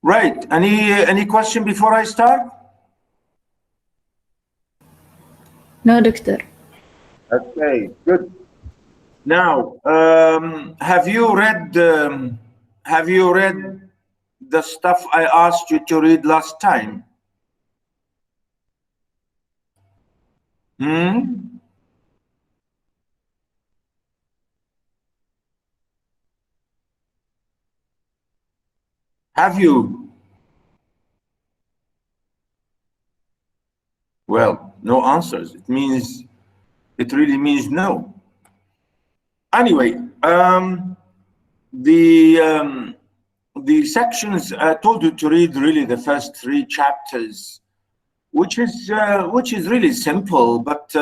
Right. Any question before I start? No, doctor. Okay, good. Now, have you read the stuff I asked you to read last time? Hmm? Have you? Well, no answers. It really means no. Anyway, the sections I told you to read really the first 3 chapters, which is really simple. But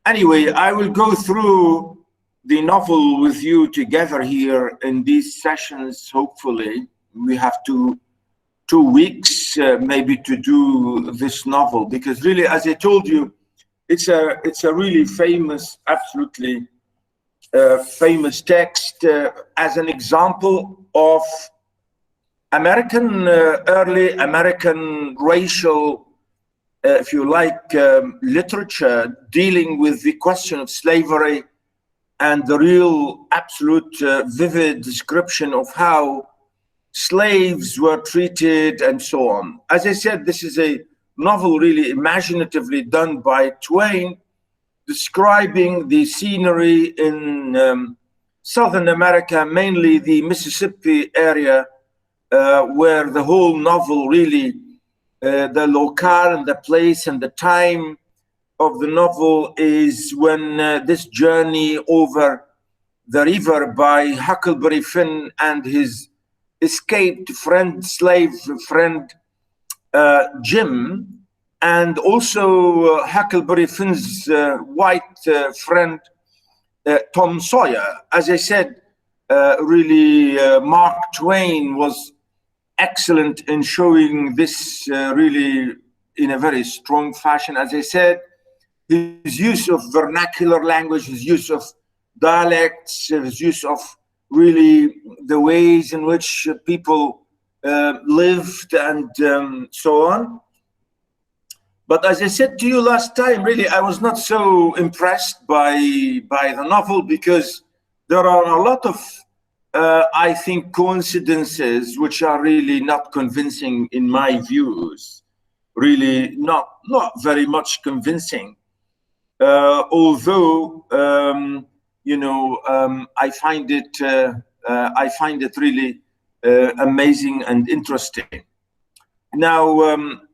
anyway, I will go through the novel with you together here in these sessions. Hopefully, we have 2 weeks maybe to do this novel, because really, as I told you, it's a really famous, absolutely famous text as an example of American early American racial, if you like, literature dealing with the question of slavery and the real absolute vivid description of how slaves were treated and so on. As I said, this is a novel really imaginatively done by Twain, describing the scenery in Southern America, mainly the Mississippi area, where the whole novel really, the locale and the place and the time of the novel is when this journey over the river by Huckleberry Finn and his escaped friend, slave friend, Jim, and also Huckleberry Finn's white friend, Tom Sawyer. As I said, really, Mark Twain was excellent in showing this really in a very strong fashion. As I said, his use of vernacular language, his use of dialects, his use of really the ways in which people lived and so on. But as I said to you last time, really, I was not so impressed by the novel, because there are a lot of, I think, coincidences which are really not convincing in my views. Really, not very much convincing. Although I find it really amazing and interesting. Now,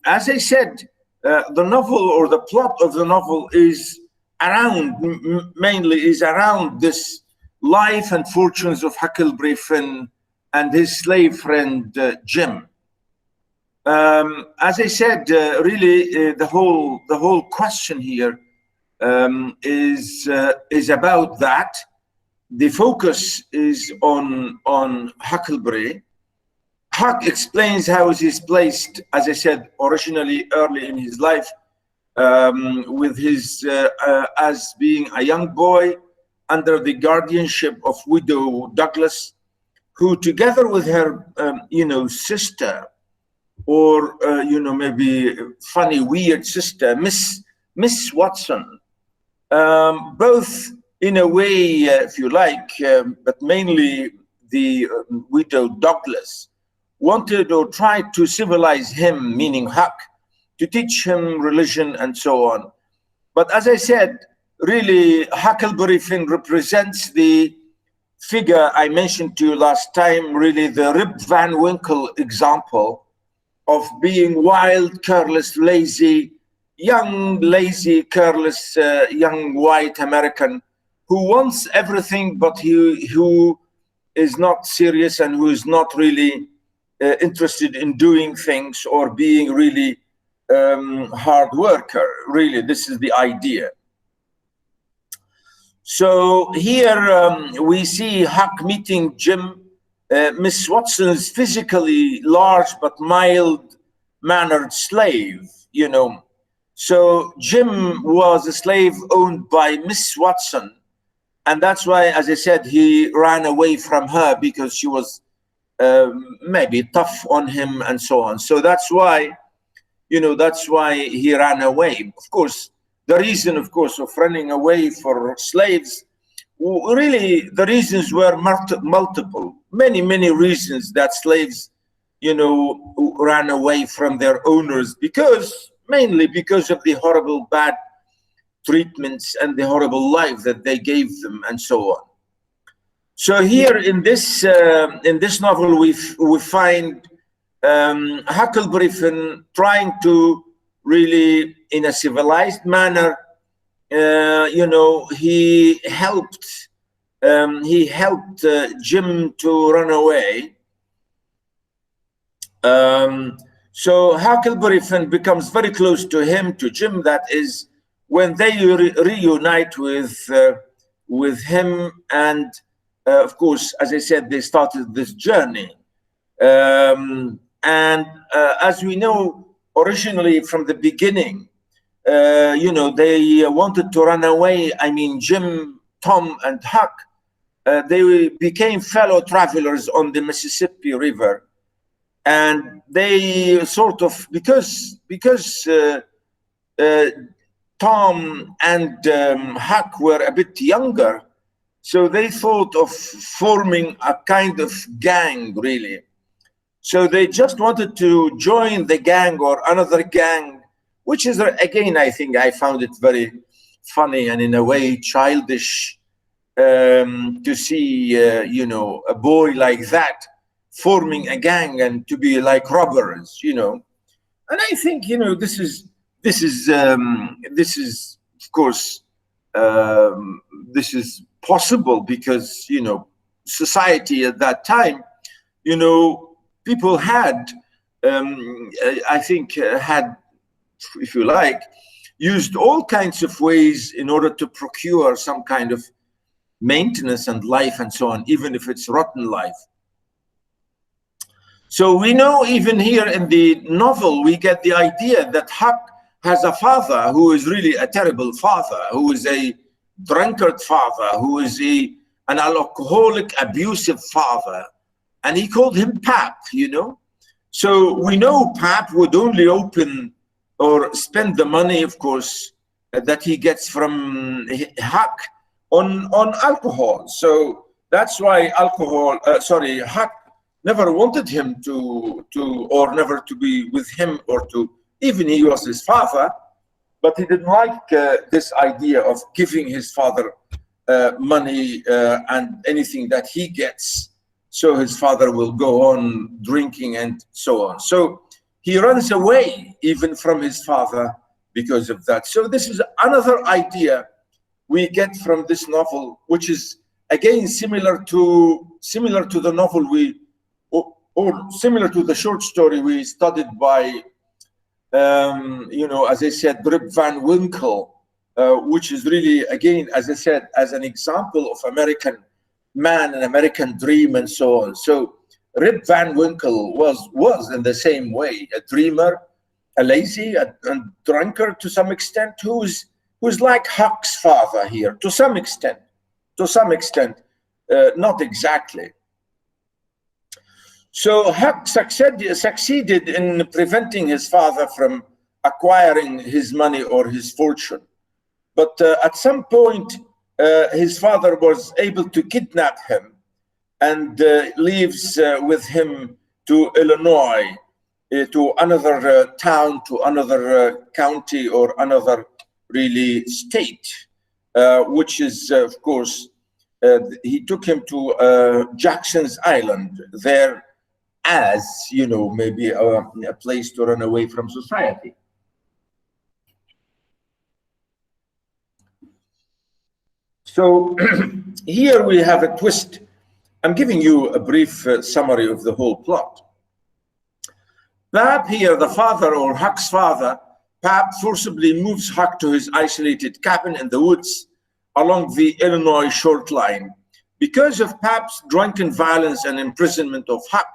as I said, the novel, or the plot of the novel, is mainly around this life and fortunes of Huckleberry Finn and his slave friend Jim. As I said, really, the whole question here is about that. The focus is on Huckleberry. Huck explains how he's placed, as I said, originally early in his life, with his as being a young boy under the guardianship of widow Douglas, who, together with her, sister, or maybe funny, weird sister, Miss Watson, both in a way, if you like, but mainly the widow Douglas, wanted or tried to civilize him, meaning Huck, to teach him religion and so on. But as I said, really, Huckleberry Finn represents the figure I mentioned to you last time, really the Rip Van Winkle example of being wild, careless, lazy, young, lazy, careless, young white American who wants everything, but who is not serious and who is not really interested in doing things or being really hard worker. Really, this is the idea. So here we see Huck meeting Jim, Miss Watson's physically large but mild-mannered slave, So Jim was a slave owned by Miss Watson, and that's why, as I said, he ran away from her, because she was maybe tough on him and so on. So that's why, that's why he ran away. Of course, the reason, of course, of running away for slaves, really the reasons were multiple, many reasons that slaves, ran away from their owners, mainly because of the horrible bad treatments and the horrible life that they gave them and so on. So here in this novel, we find Huckleberry Finn trying to really, in a civilized manner, he helped Jim to run away. So Huckleberry Finn becomes very close to him, to Jim. That is when they reunite with him, and of course, as I said, they started this journey. And as we know, originally from the beginning, they wanted to run away. I mean, Jim, Tom, and Huck, they became fellow travelers on the Mississippi River. And they sort of, because Tom and Huck were a bit younger, so they thought of forming a kind of gang, really. So they just wanted to join the gang or another gang, which is, again, I think I found it very funny and in a way childish to see, a boy like that forming a gang and to be like robbers, And I think, this is of course, this is possible because, society at that time, people had, I think, had, if you like, used all kinds of ways in order to procure some kind of maintenance and life and so on, even if it's rotten life. So we know even here in the novel, we get the idea that Huck has a father who is really a terrible father, who is a drunkard father, who is an alcoholic, abusive father. And he called him Pap, So we know Pap would only open or spend the money, of course, that he gets from Huck on alcohol. So that's why Huck never wanted him or never to be with him, or even he was his father, but he didn't like this idea of giving his father money and anything that he gets, so his father will go on drinking and so on. So he runs away even from his father because of that. So this is another idea we get from this novel, which is again similar to the novel or similar to the short story we studied by, as I said, Rip Van Winkle, which is really, again, as I said, as an example of American man and American dream and so on. So Rip Van Winkle was in the same way, a dreamer, a lazy, a drunkard to some extent, who's like Huck's father here, to some extent, not exactly. So Huck succeeded in preventing his father from acquiring his money or his fortune. But at some point, his father was able to kidnap him and leaves with him to Illinois, to another town, to another county, or another really state, which is, of course, he took him to Jackson's Island, there as, maybe a place to run away from society. So here we have a twist. I'm giving you a brief summary of the whole plot. Pap here, the father, or Huck's father, Pap forcibly moves Huck to his isolated cabin in the woods along the Illinois short line. Because of Pap's drunken violence and imprisonment of Huck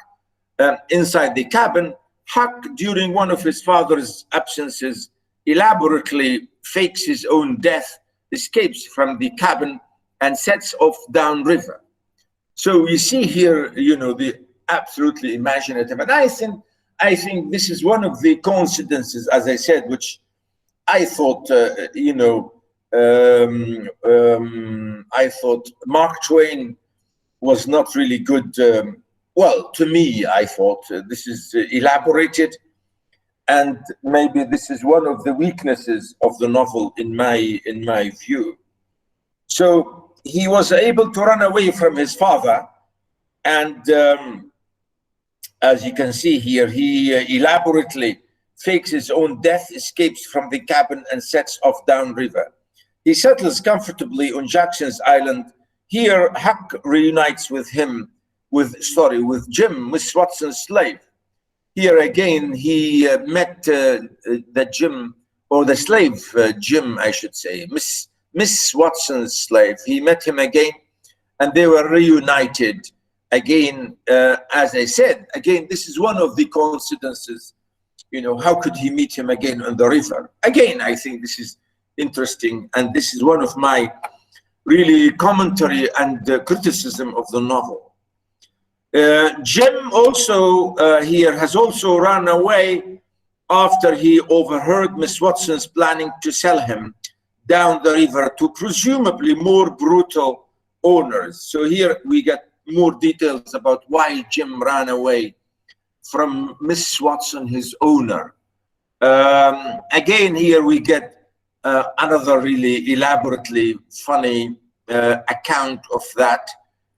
inside the cabin, Huck, during one of his father's absences, elaborately fakes his own death, escapes from the cabin, and sets off downriver. So we see here, the absolutely imaginative. And I think this is one of the coincidences, as I said, which I thought, I thought Mark Twain was not really good. Well, to me, I thought this is elaborated, and maybe this is one of the weaknesses of the novel in my view. So he was able to run away from his father, and as you can see here, he elaborately fakes his own death, escapes from the cabin, and sets off downriver. He settles comfortably on Jackson's Island. Here, Huck reunites with with Jim, Miss Watson's slave. Here again, he met the Jim, or the slave Jim, I should say, Miss Watson's slave. He met him again, and they were reunited again. As I said, again, this is one of the coincidences. How could he meet him again on the river? Again, I think this is interesting, and this is one of my really commentary and criticism of the novel. Jim also here has also run away after he overheard Miss Watson's planning to sell him down the river to presumably more brutal owners. So here we get more details about why Jim ran away from Miss Watson, his owner. Again, here we get another really elaborately funny account of that,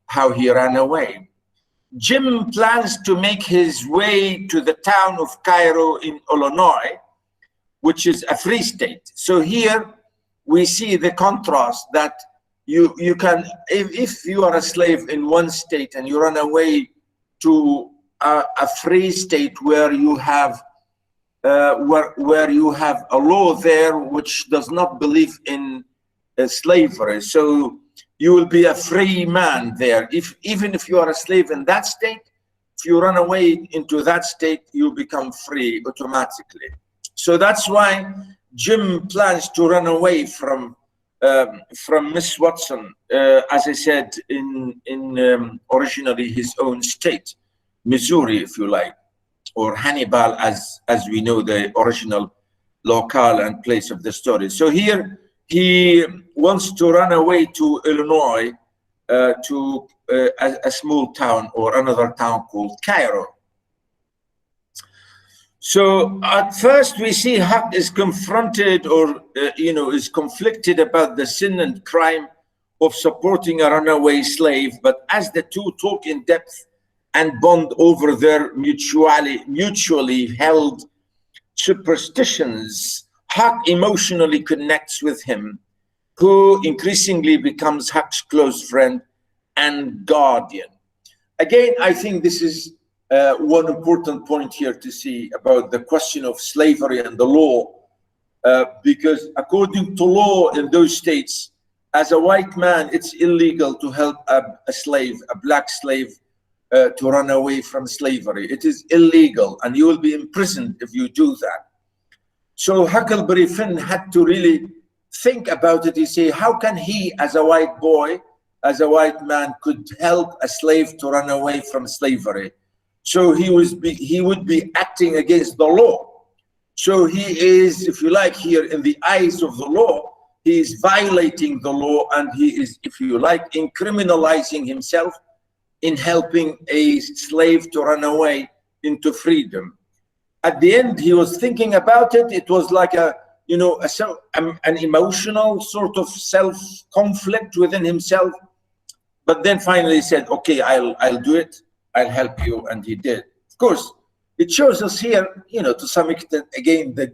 how he ran away. Jim plans to make his way to the town of Cairo in Illinois, which is a free state. So here we see the contrast that you can, if you are a slave in one state and you run away to a free state where you have where you have a law there which does not believe in slavery, so you will be a free man there. Even if you are a slave in that state, if you run away into that state, you become free automatically. So that's why Jim plans to run away from Miss Watson, as I said, in originally his own state, Missouri, if you like, or Hannibal, as we know the original locale and place of the story. So here he wants to run away to Illinois, to a small town or another town called Cairo. So at first we see Huck is confronted or, is conflicted about the sin and crime of supporting a runaway slave. But as the two talk in depth and bond over their mutually held superstitions, Huck emotionally connects with him, who increasingly becomes Huck's close friend and guardian. Again, I think this is one important point here to see about the question of slavery and the law, because according to law in those states, as a white man, it's illegal to help a slave, a black slave, to run away from slavery. It is illegal, and you will be imprisoned if you do that. So Huckleberry Finn had to really think about it. He say, how can he, as a white boy, as a white man, could help a slave to run away from slavery? So he would be acting against the law. So he is, if you like, here in the eyes of the law, he is violating the law, and he is, if you like, criminalizing himself in helping a slave to run away into freedom. At the end, he was thinking about it. It was like an emotional sort of self-conflict within himself. But then finally he said, okay, I'll do it. I'll help you. And he did. Of course, it shows us here, to some extent, again, the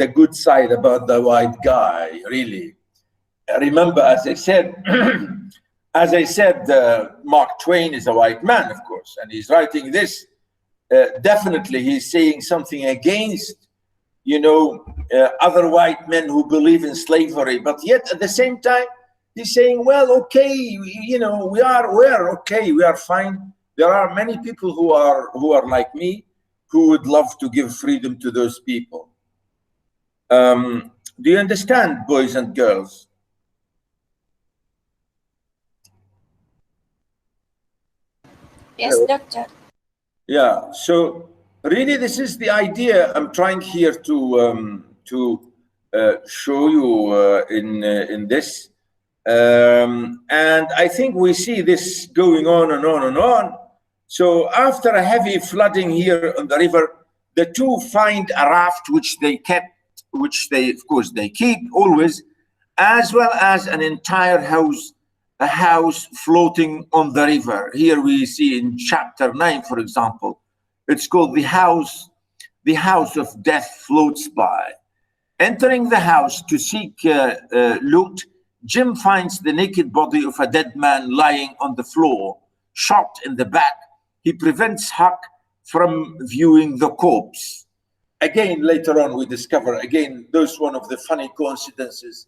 good side about the white guy, really. Remember, as I said, Mark Twain is a white man, of course, and he's writing this. Definitely, he's saying something against, other white men who believe in slavery. But yet, at the same time, he's saying, well, okay, we're okay, we are fine. There are many people who are like me, who would love to give freedom to those people. Do you understand, boys and girls? Yes, Hello. doctor. Yeah. So really, this is the idea I'm trying here to show you in this, and I think we see this going on and on and on. So after a heavy flooding here on the river, the two find a raft which they kept, which they of course they keep always, as well as an entire house, a house floating on the river. Here we see in chapter 9, for example, it's called the house of death floats by. Entering the house to seek loot, Jim finds the naked body of a dead man lying on the floor, shot in the back. He prevents Huck from viewing the corpse. Again, later on, we discover, again, there's one of the funny coincidences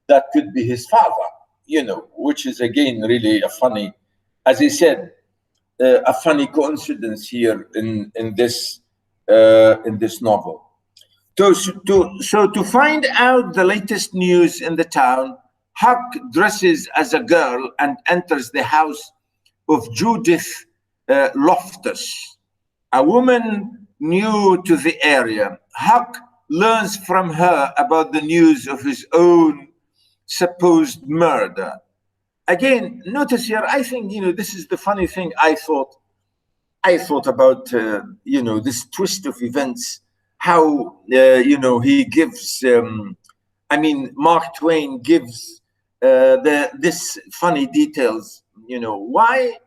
that could be his father, which is, again, really a funny, as he said, a funny coincidence here in this novel. So to find out the latest news in the town, Huck dresses as a girl and enters the house of Judith Loftus, a woman new to the area. Huck learns from her about the news of his own supposed murder. Again, notice here, I think, this is the funny thing I thought about, this twist of events, how, he gives, Mark Twain gives this funny details, why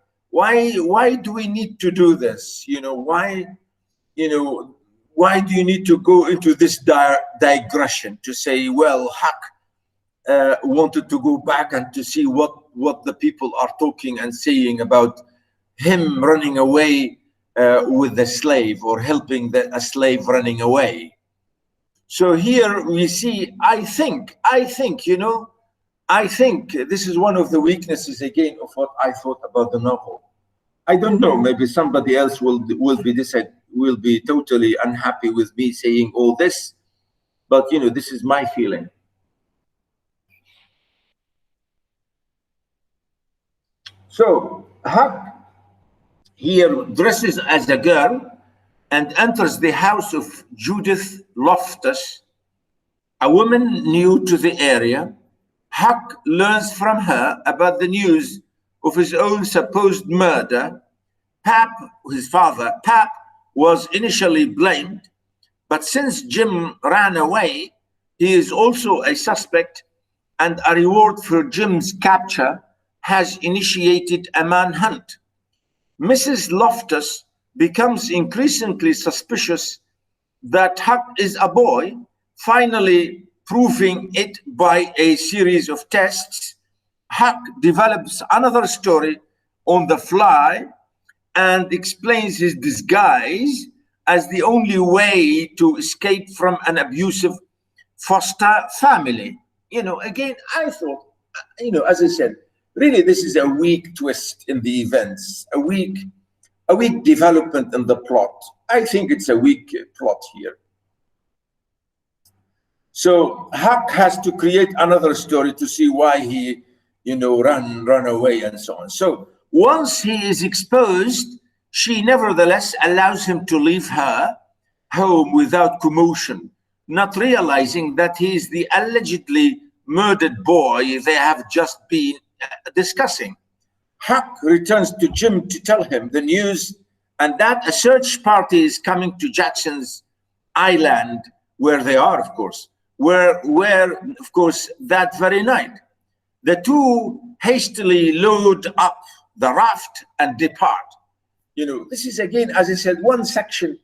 do we need to do this? Why do you need to go into this digression to say, well, Huck wanted to go back and to see what the people are talking and saying about him running away with the slave, or helping a slave running away. So here we see, I think this is one of the weaknesses, again, of what I thought about the novel. I don't know, maybe somebody else will be totally unhappy with me saying all this, but this is my feeling. So Huck here dresses as a girl and enters the house of Judith Loftus, a woman new to the area. Huck learns from her about the news of his own supposed murder. Pap, his father, Pap, was initially blamed, but since Jim ran away, he is also a suspect, and a reward for Jim's capture has initiated a manhunt. Mrs. Loftus becomes increasingly suspicious that Huck is a boy, finally proving it by a series of tests. Huck develops another story on the fly and explains his disguise as the only way to escape from an abusive foster family. Again, I thought, as I said, really this is a weak twist in the events, a weak development in the plot. I think it's a weak plot here. So Huck has to create another story to see why he, run away and so on. So once he is exposed, she nevertheless allows him to leave her home without commotion, not realizing that he is the allegedly murdered boy they have just been discussing. Huck returns to Jim to tell him the news, and that a search party is coming to Jackson's Island, where they are, of course, where of course, that very night. The two hastily load up the raft and depart. This is, again, as I said, one section,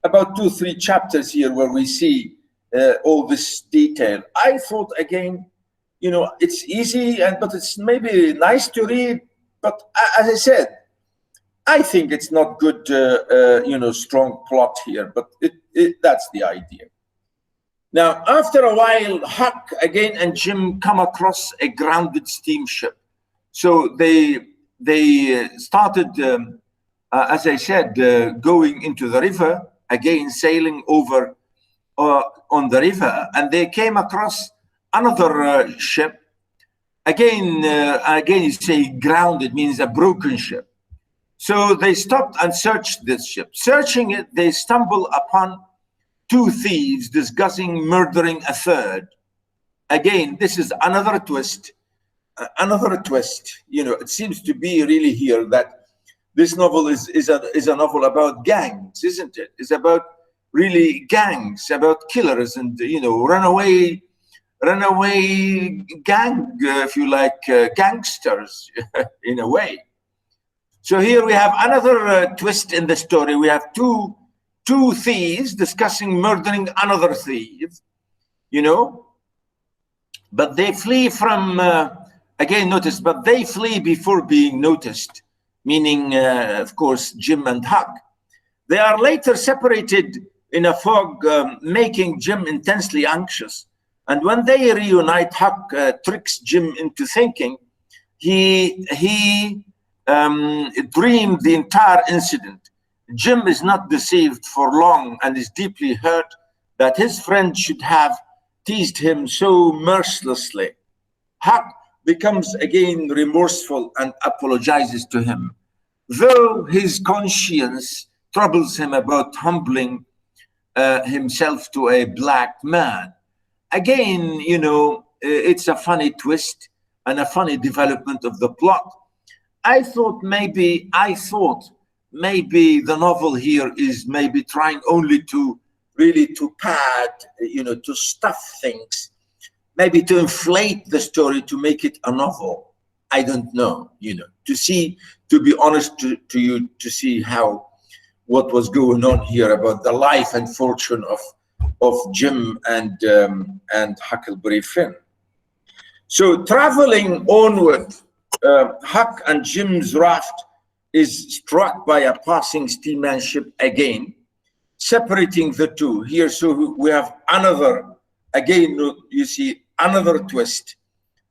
about 2-3 chapters here where we see all this detail. I thought, again, it's easy, but it's maybe nice to read. But as I said, I think it's not good, strong plot here, but that's the idea. Now, after a while, Huck again and Jim come across a grounded steamship. So they started, as I said, going into the river, again sailing over on the river, and they came across another ship. Again, you say grounded means a broken ship. So they stopped and searched this ship. Searching it, they stumble upon two thieves discussing murdering a third. Again, this is another twist. You know, it seems to be really here that this novel is a novel about gangs, isn't it? It's about really gangs, about killers and, you know, runaway gang, if you like, gangsters in a way. So here we have another twist in the story. We have two thieves discussing murdering another thief, you know, but they flee from, again, notice, but they flee before being noticed, meaning, of course, Jim and Huck. They are later separated in a fog, making Jim intensely anxious. And when they reunite, Huck tricks Jim into thinking he dreamed the entire incident. Jim is not deceived for long and is deeply hurt that his friend should have teased him so mercilessly. Huck becomes again remorseful and apologizes to him, though his conscience troubles him about humbling himself to a black man. Again, you know, it's a funny twist and a funny development of the plot. I thought maybe the novel here is maybe trying only to really to pad, you know, to stuff things, maybe to inflate the story to make it a novel. I don't know, you know, to be honest to you, to see what was going on here about the life and fortune of Jim and Huckleberry Finn. So traveling onward, Huck and Jim's raft is struck by a passing steamship again, separating the two here. So we have another, again, you see, another twist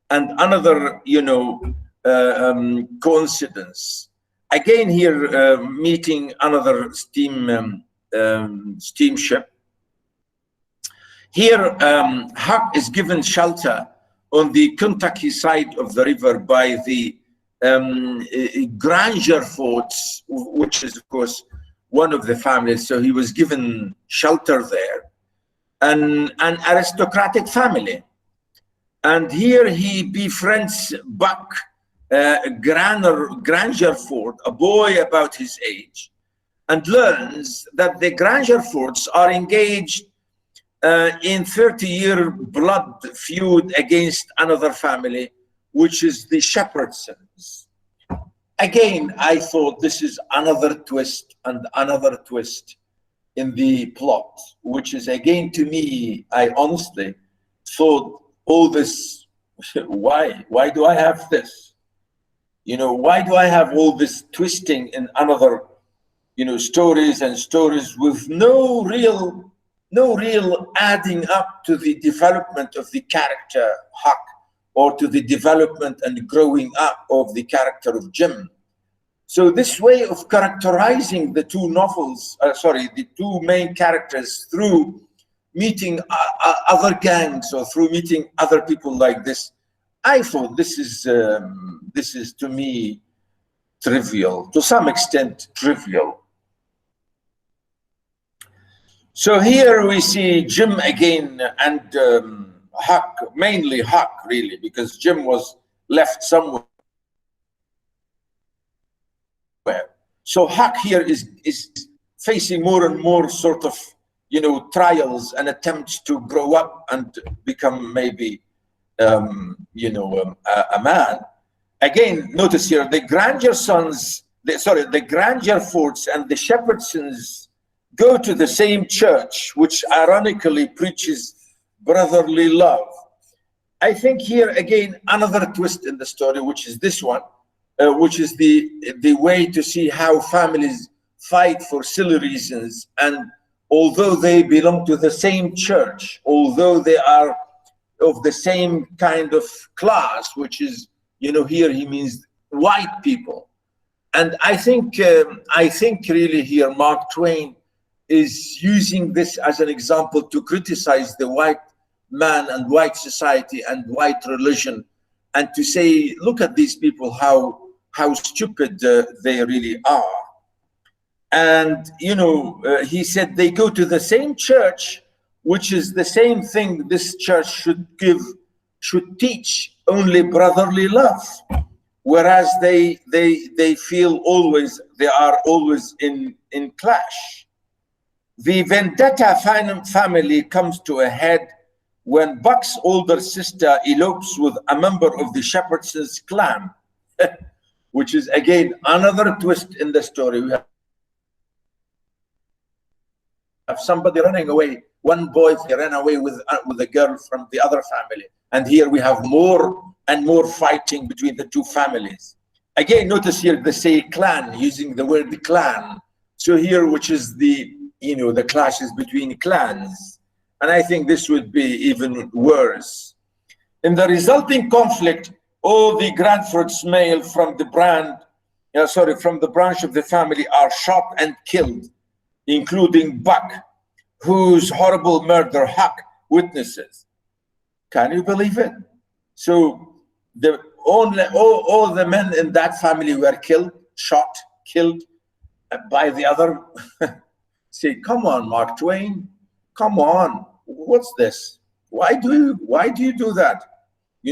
and another, you know, coincidence. Again here, meeting another steamship. Here, Huck is given shelter on the Kentucky side of the river by the Granger Forts, which is, of course, one of the families. So he was given shelter there, an aristocratic family. And here he befriends Buck Grangerford, a boy about his age, and learns that the Grangerfords are engaged in 30-year blood feud against another family, which is the Shepherdsons. Again, I thought this is another twist and another twist in the plot, which is, again, to me, I honestly thought, all this, why do I have this? You know, why do I have all this twisting in another, you know, stories with no real adding up to the development of the character Huck, or to the development and growing up of the character of Jim. So this way of characterizing the two novels, the two main characters through meeting other gangs or through meeting other people like this, I thought this is to me trivial, to some extent trivial. So here we see Jim again and Huck, mainly Huck really, because Jim was left somewhere. So Huck here is facing more and more sort of, you know, trials and attempts to grow up and become maybe, you know, a man. Again, notice here, the Grangerfords and the Shepherdsons go to the same church, which ironically preaches brotherly love. I think here, again, another twist in the story, which is this one, which is the way to see how families fight for silly reasons. And although they belong to the same church, although they are of the same kind of class, which is, you know, here he means white people. And I think really here Mark Twain is using this as an example to criticize the white man and white society and white religion, and to say, look at these people, how how stupid they really are. And he said they go to the same church, which is the same thing this church should teach only brotherly love, whereas they feel they are always in clash. The vendetta family comes to a head when Buck's older sister elopes with a member of the Shepherdson's clan, which is again another twist in the story. We have somebody running away, one boy ran away with a girl from the other family, and here we have more and more fighting between the two families. Again, notice here they say clan, using the word clan. So here, which is the clashes between clans, and I think this would be even worse. In the resulting conflict, all the Grandfords male from the branch of the family are shot and killed, including Buck, whose horrible murder Huck witnesses. Can you believe it? So all the men in that family were killed by the other. Say, come on, Mark Twain, come on, what's this? Why do you do that?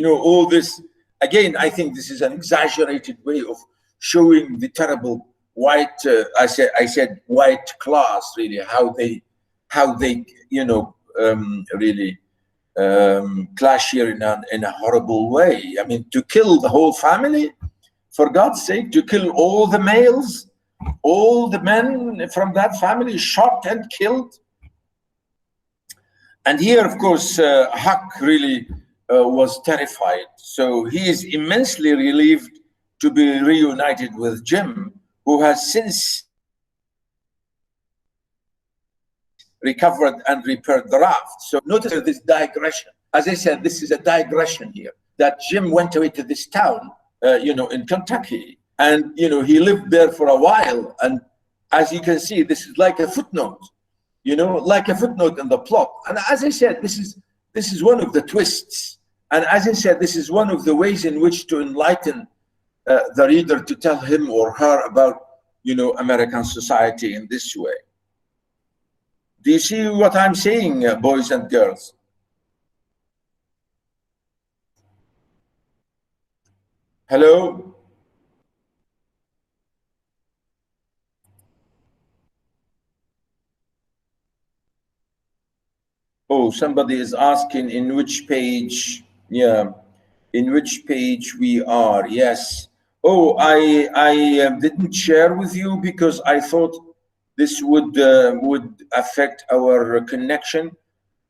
All this. Again, I think this is an exaggerated way of showing the terrible white, I said white class, really, how they really clash here in a horrible way. I mean, to kill the whole family, for God's sake, to kill all the males, all the men from that family, shot and killed. And here, of course, Huck really was terrified. So he is immensely relieved to be reunited with Jim, who has since recovered and repaired the raft. So notice this digression. As I said, this is a digression here, that Jim went away to this town, in Kentucky, and he lived there for a while. And as you can see, this is like a footnote, like a footnote in the plot. And as I said, this is one of the twists. And as I said, this is one of the ways in which to enlighten the reader, to tell him or her about American society in this way. Do you see what I'm saying, boys and girls? Hello? Oh, somebody is asking in which page. Yeah, in which page we are. Yes. Oh, I didn't share with you because I thought this would affect our connection.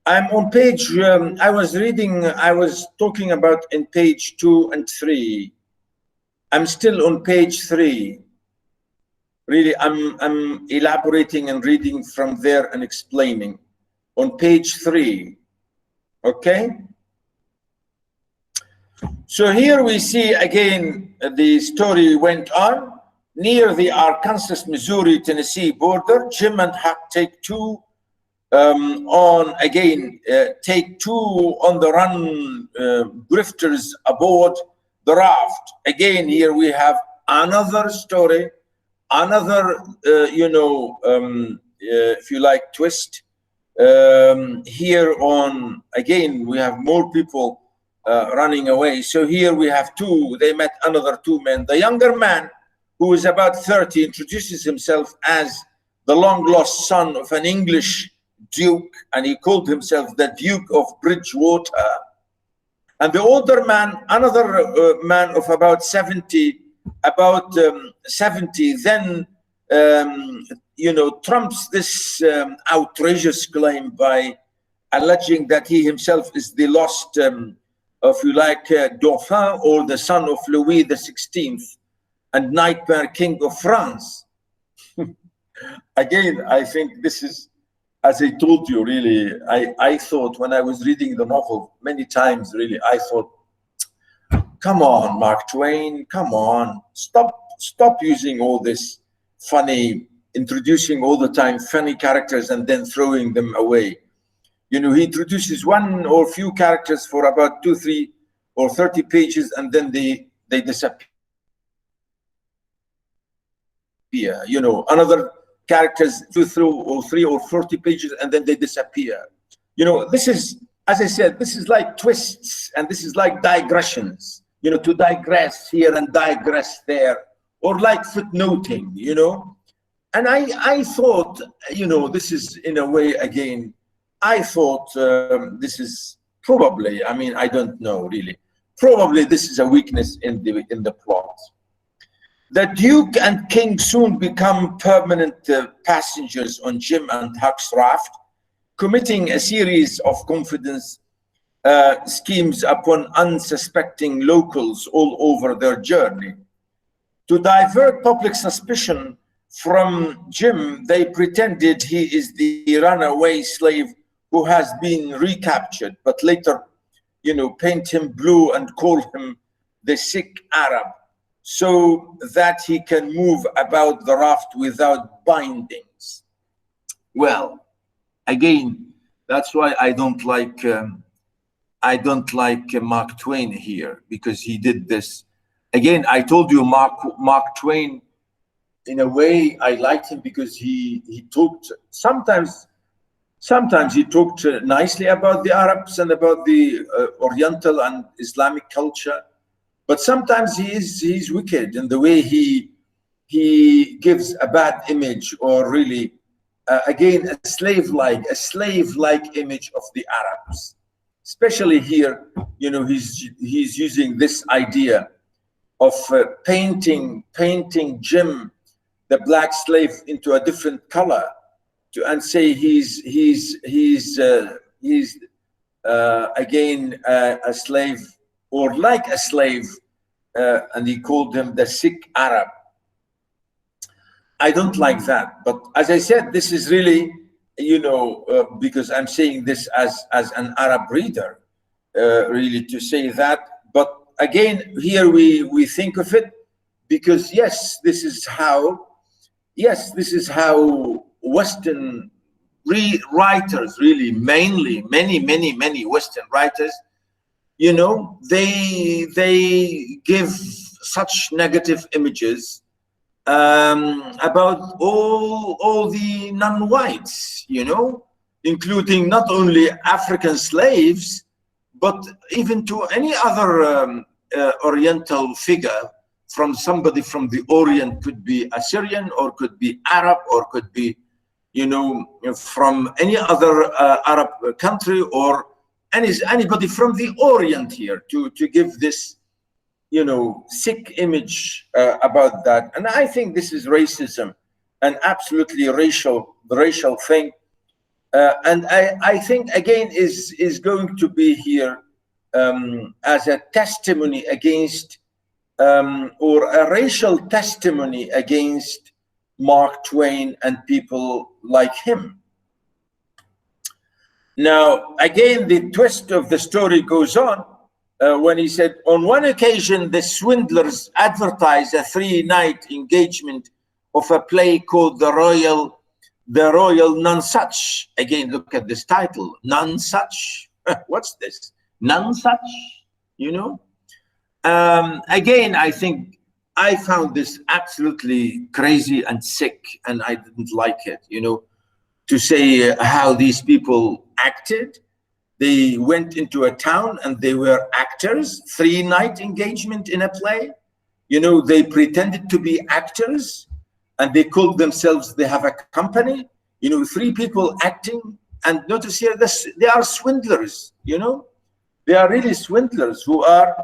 I'm on page. I was talking about in page 2 and 3. I'm still on page 3. Really, I'm elaborating and reading from there and explaining on page 3. Okay. So here we see again the story went on. Near the Arkansas, Missouri, Tennessee border, Jim and Huck take two on the run grifters aboard the raft. Again, here we have another story, another if you like, twist. Here on, again, we have more people running away. So here we have two. They met another two men. The younger man, who is about 30, introduces himself as the long-lost son of an English duke, and he called himself the Duke of Bridgewater. And the older man, another man of about 70, then trumps this outrageous claim by alleging that he himself is the lost, if you like, Dauphin, or the son of Louis XVI and Nightmare King of France. Again, I think this is, as I told you, really, I thought when I was reading the novel many times, really, I thought, come on, Mark Twain, come on, stop using all this funny, introducing all the time funny characters and then throwing them away. He introduces one or few characters for about 2, 3, or 30 pages, and then they disappear. disappear. You know, another characters through 3 or 40 pages, and then they disappear. You know, this is, as I said, this is like twists, and this is like digressions. You know, to digress here and digress there, or like footnoting. You know, and I thought, you know, this is in a way again. I thought this is probably. I mean, I don't know really. Probably this is a weakness in the plot. The Duke and King soon become permanent passengers on Jim and Huck's raft, committing a series of confidence schemes upon unsuspecting locals all over their journey. To divert public suspicion from Jim, they pretended he is the runaway slave who has been recaptured, but later, you know, paint him blue and call him the sick Arab, so that he can move about the raft without bindings. Well, again, that's why I don't like Mark Twain here, because he did this. Again, I told you Mark Twain, in a way, I liked him because he talked sometimes he talked nicely about the Arabs and about the Oriental and Islamic culture, but sometimes he's wicked in the way he gives a bad image, or really again a slave-like image of the Arabs. Especially here, you know, he's using this idea of painting Jim, the black slave, into a different color, and say he's again a slave, or like a slave, and he called him the sick Arab. I don't like that, but as I said, this is really, you know, because I'm saying this as an Arab reader, really, to say that. But again, here we think of it because yes, this is how Western writers, really, mainly many Western writers, you know, they give such negative images about all the non-whites, you know, including not only African slaves, but even to any other Oriental figure, from somebody from the Orient, could be Assyrian, or could be Arab, or could be, you know, from any other Arab country, or anybody from the Orient here, to give this, you know, sick image about that. And I think this is racism, and absolutely racial thing. And I think again is going to be here as a testimony against, or a racial testimony against Mark Twain and people like him. Now, again, the twist of the story goes on when he said, on one occasion, the swindlers advertised a 3-night engagement of a play called The Royal Nonsuch. Again, look at this title, Nonsuch. What's this? Nonsuch, you know? Again, I think I found this absolutely crazy and sick, and I didn't like it, you know, to say how these people acted. They went into a town and they were actors, 3-night engagement in a play. You know, they pretended to be actors, and they called themselves, they have a company, you know, 3 people acting. And notice here, they are swindlers, you know, they are really swindlers who are,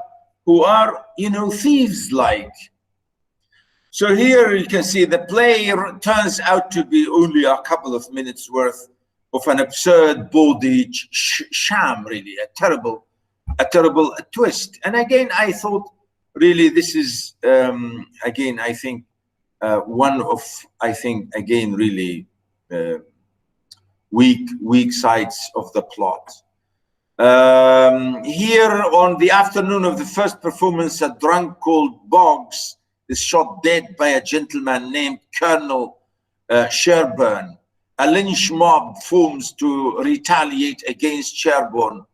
you know, thieves-like. So here you can see the play turns out to be only a couple of minutes worth of an absurd, bawdy sham, really, a terrible twist. And again, I thought, really, this is, again, I think, one of, again, really weak sides of the plot. Here, on the afternoon of the first performance, a drunk called Boggs is shot dead by a gentleman named Colonel Sherburne. A lynch mob forms to retaliate against Sherburne,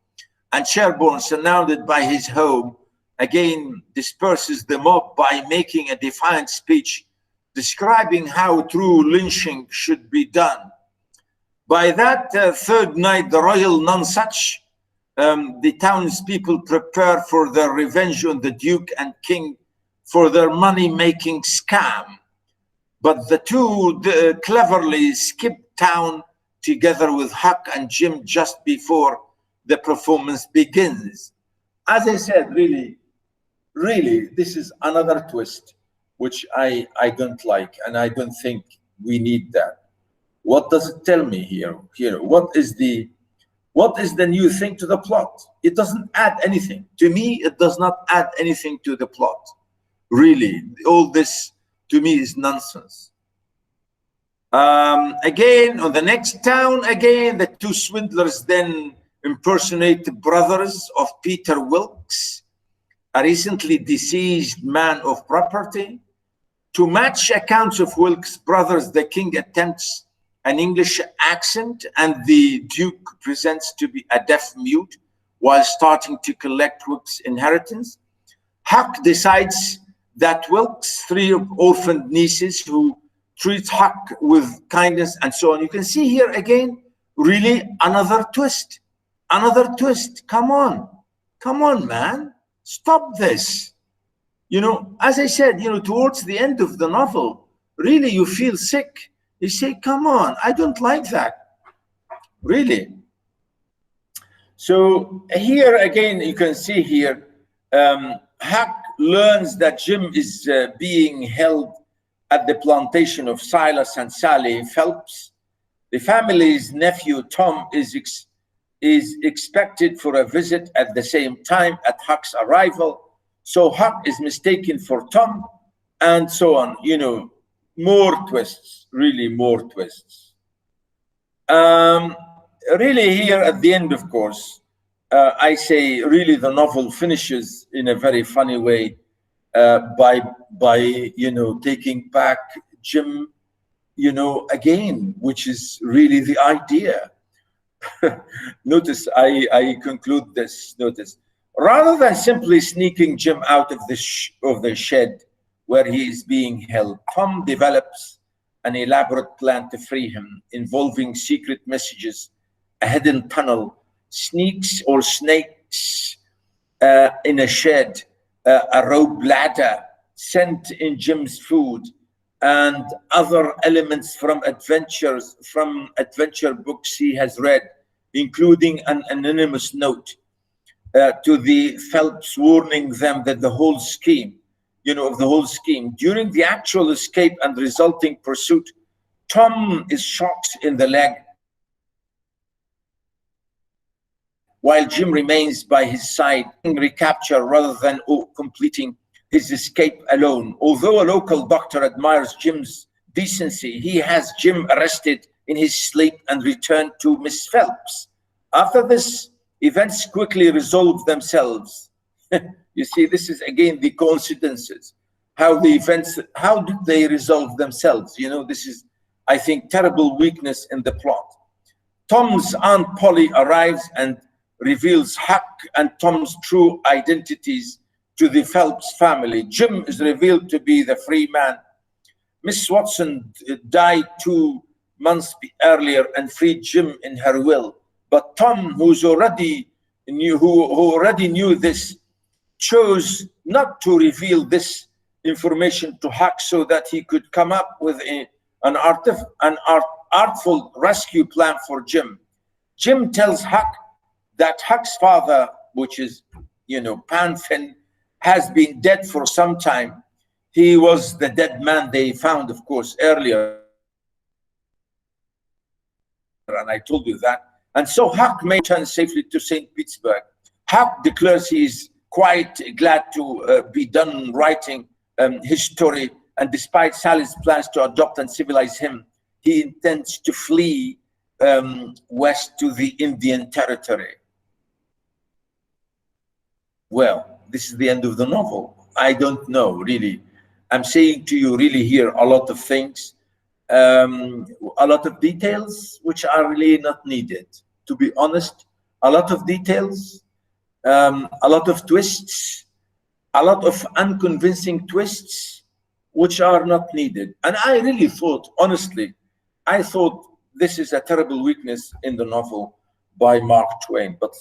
and Sherburne, surrounded by his home, again disperses the mob by making a defiant speech describing how true lynching should be done. By that third night, the royal nonsuch, the townspeople prepare for their revenge on the Duke and King for their money-making scam. But the two cleverly skip town together with Huck and Jim just before the performance begins. As I said, really, this is another twist, which I don't like, and I don't think we need that. What does it tell me here? What is the new thing to the plot? It doesn't add anything. To me, it does not add anything to the plot. Really, all this to me is nonsense. Again, on the next town, again, the two swindlers then impersonate the brothers of Peter Wilkes, a recently deceased man of property. To match accounts of Wilkes' brothers, the king attempts an English accent, and the Duke presents to be a deaf mute while starting to collect Wilkes' inheritance. Huck decides that Wilkes' three orphaned nieces who treats Huck with kindness and so on. You can see here again, really another twist. Another twist. Come on, man. Stop this. You know, as I said, you know, towards the end of the novel, really you feel sick. You say, come on, I don't like that. Really. So here again, you can see here, Huck learns that Jim is being held at the plantation of Silas and Sally Phelps. The family's nephew, Tom, is expected for a visit at the same time at Huck's arrival. So Huck is mistaken for Tom, and so on. You know, more twists, really more twists. Really here at the end, of course, I say really the novel finishes in a very funny way by you know, taking back Jim, you know, again, which is really the idea. Notice I conclude this. Notice, rather than simply sneaking Jim out of the shed where he is being held, Tom develops an elaborate plan to free him, involving secret messages, a hidden tunnel, snakes in a shed, a rope ladder, scent in Jim's food, and other elements from adventure books he has read, including an anonymous note to the Phelps warning them that the whole scheme, you know, of the whole scheme. During the actual escape and resulting pursuit, Tom is shot in the leg, while Jim remains by his side, recapture rather than completing his escape alone. Although a local doctor admires Jim's decency, he has Jim arrested in his sleep and returned to Miss Phelps. After this, events quickly resolve themselves. You see, this is again the coincidences. How did they resolve themselves? You know, this is, I think, terrible weakness in the plot. Tom's Aunt Polly arrives and reveals Huck and Tom's true identities to the Phelps family. Jim is revealed to be the free man. Miss Watson died 2 months earlier and freed Jim in her will. But Tom, who already knew this, chose not to reveal this information to Huck so that he could come up with an artful rescue plan for Jim. Jim tells Huck that Huck's father, which is, you know, Panfin, has been dead for some time. He was the dead man they found, of course, earlier. And I told you that. And so Huck may return safely to St. Petersburg. Huck declares he is quite glad to be done writing his story. And despite Sally's plans to adopt and civilize him, he intends to flee west to the Indian territory. Well, this is the end of the novel. I don't know, really. I'm saying to you really here a lot of things, a lot of details which are really not needed. To be honest, a lot of details, a lot of twists, a lot of unconvincing twists, which are not needed. And I really thought, honestly, I thought this is a terrible weakness in the novel by Mark Twain. But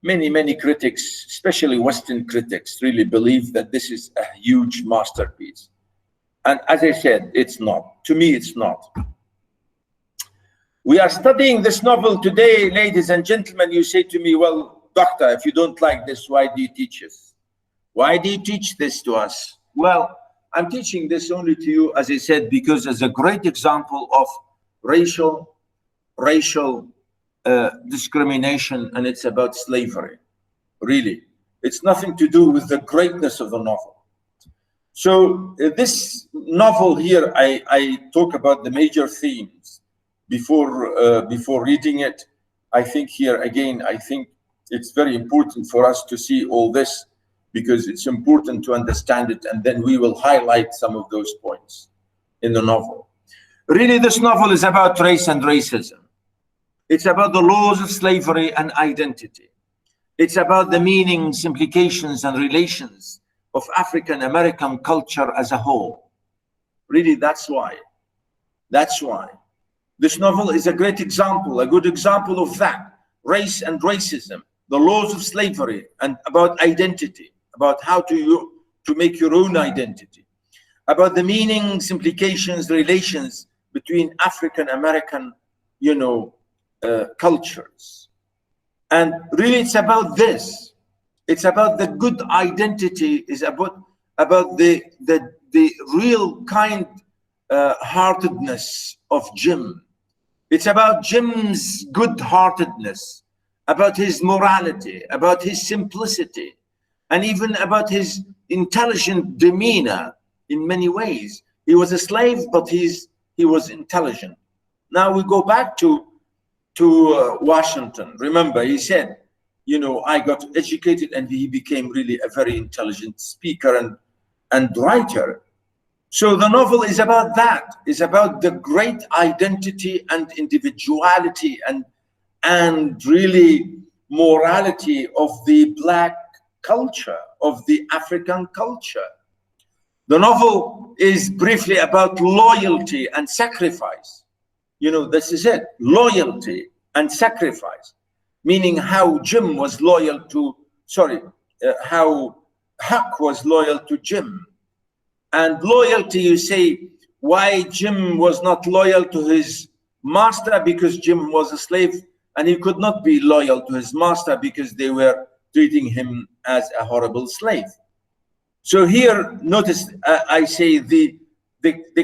many critics, especially Western critics, really believe that this is a huge masterpiece. And as I said, it's not. To me, it's not. We are studying this novel today, ladies and gentlemen. You say to me, well, doctor, if you don't like this, why do you teach us? Why do you teach this to us? Well, I'm teaching this only to you, as I said, because it's a great example of racial discrimination, and it's about slavery. Really, it's nothing to do with the greatness of the novel. So this novel here, I talk about the major themes before reading it. I think here again, I think it's very important for us to see all this, because it's important to understand it, and then we will highlight some of those points in the novel. Really, this novel is about race and racism. It's about the laws of slavery and identity. It's about the meanings, implications, and relations of African American culture as a whole. Really, that's why. That's why. This novel is a great example, a good example of that. Race and racism, the laws of slavery, and about identity, about how to make your own identity, about the meanings, implications, relations between African American, cultures. And really, it's about this. It's about the good identity. Is about the real kind heartedness of Jim. It's about Jim's good-heartedness, about his morality, about his simplicity, and even about his intelligent demeanor in many ways. He was a slave, but he was intelligent. Now we go back to Washington. Remember, he said, I got educated, and he became really a very intelligent speaker and writer. So the novel is about that. It's about the great identity and individuality and really morality of the Black culture, of the African culture. The novel is briefly about loyalty and sacrifice. This is it, loyalty and sacrifice, meaning how Jim was loyal to, how Huck was loyal to Jim. And loyalty, you say, why Jim was not loyal to his master? Because Jim was a slave, and he could not be loyal to his master because they were treating him as a horrible slave. So here, notice I say the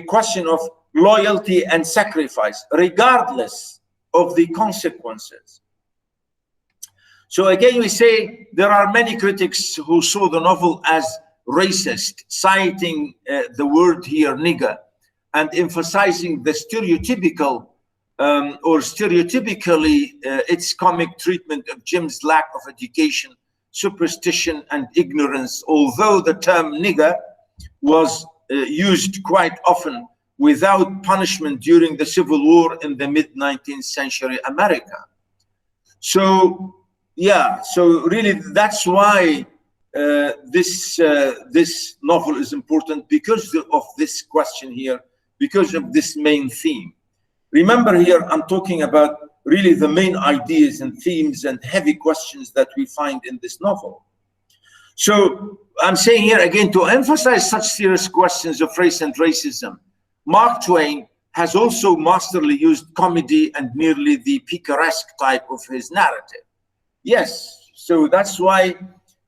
question of loyalty and sacrifice, regardless of the consequences. So again, we say there are many critics who saw the novel as racist, citing the word here, nigger, and emphasizing the stereotypically its comic treatment of Jim's lack of education, superstition, and ignorance, although the term nigger was used quite often without punishment during the Civil War in the mid-19th century America. So yeah, so really that's why this novel is important, because of this question here, because of this main theme. Remember here, I'm talking about really the main ideas and themes and heavy questions that we find in this novel. So I'm saying here again, to emphasize such serious questions of race and racism, Mark Twain has also masterly used comedy and merely the picaresque type of his narrative. Yes, so that's why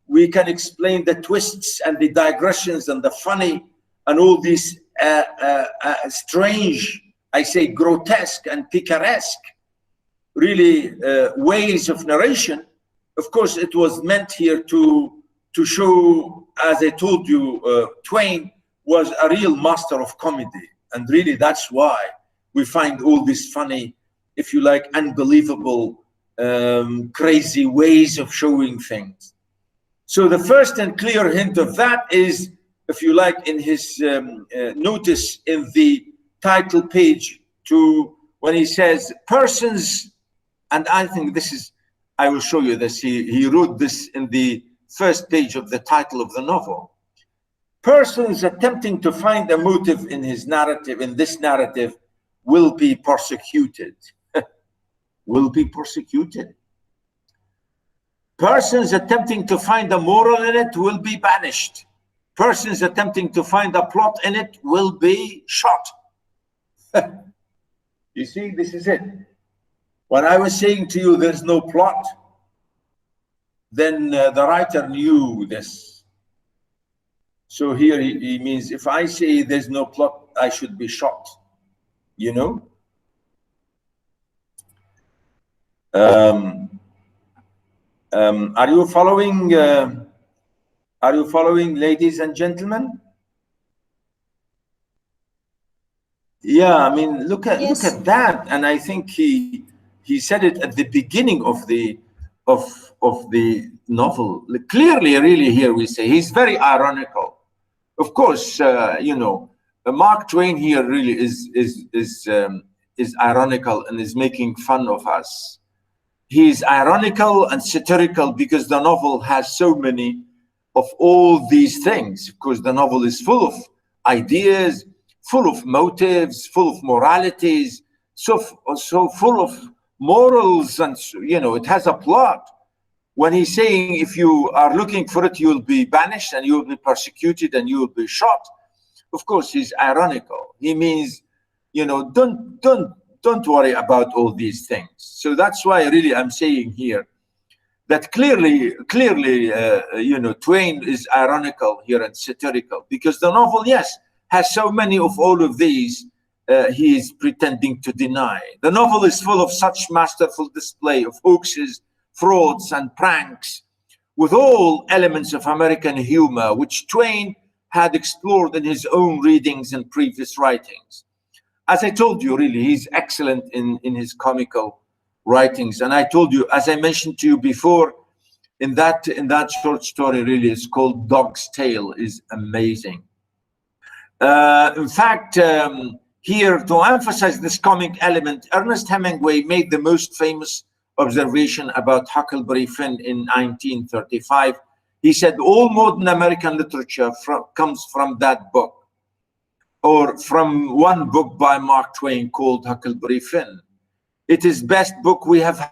we can explain the twists and the digressions and the funny and all these strange, I say grotesque and picaresque, really ways of narration. Of course, it was meant here to show, as I told you, Twain was a real master of comedy. And really, that's why we find all these funny, if you like, unbelievable, crazy ways of showing things. So the first and clear hint of that is, if you like, in his notice in the title page, when he says persons, and I think this is, I will show you this, he wrote this in the first page of the title of the novel. persons attempting to find a motive in his narrative, in this narrative, will be persecuted. Will be persecuted. Persons attempting to find a moral in it will be banished. Persons attempting to find a plot in it will be shot. You see, this is it. When I was saying to you there's no plot, then the writer knew this. So here he means, if I say there's no plot, I should be shot. You know? Are you following? Are you following, ladies and gentlemen? Yeah, I mean, look at that, and I think he said it at the beginning of the novel. Clearly, really, here we say he's very ironical. Of course, you know, Mark Twain here really is ironical and is making fun of us. He's ironical and satirical because the novel has so many of all these things. Of course, the novel is full of ideas, full of motives, full of moralities, so full of morals, and you know, it has a plot. When he's saying if you are looking for it, you'll be banished and you'll be persecuted and you'll be shot. Of course, he's ironical. He means, you know, don't worry about all these things. So that's why really I'm saying here that clearly, you know, Twain is ironical here and satirical, because the novel, yes, has so many of all of these he is pretending to deny. The novel is full of such masterful display of hoaxes, frauds, and pranks, with all elements of American humor, which Twain had explored in his own readings and previous writings. As I told you, really, he's excellent in his comical writings. And I told you, as I mentioned to you before, in that short story, really, it's called Dog's Tale, is amazing. In fact, here, to emphasize this comic element, Ernest Hemingway made the most famous observation about Huckleberry Finn in 1935. He said, all modern American literature comes from that book, or from one book by Mark Twain called Huckleberry Finn. It is best book we have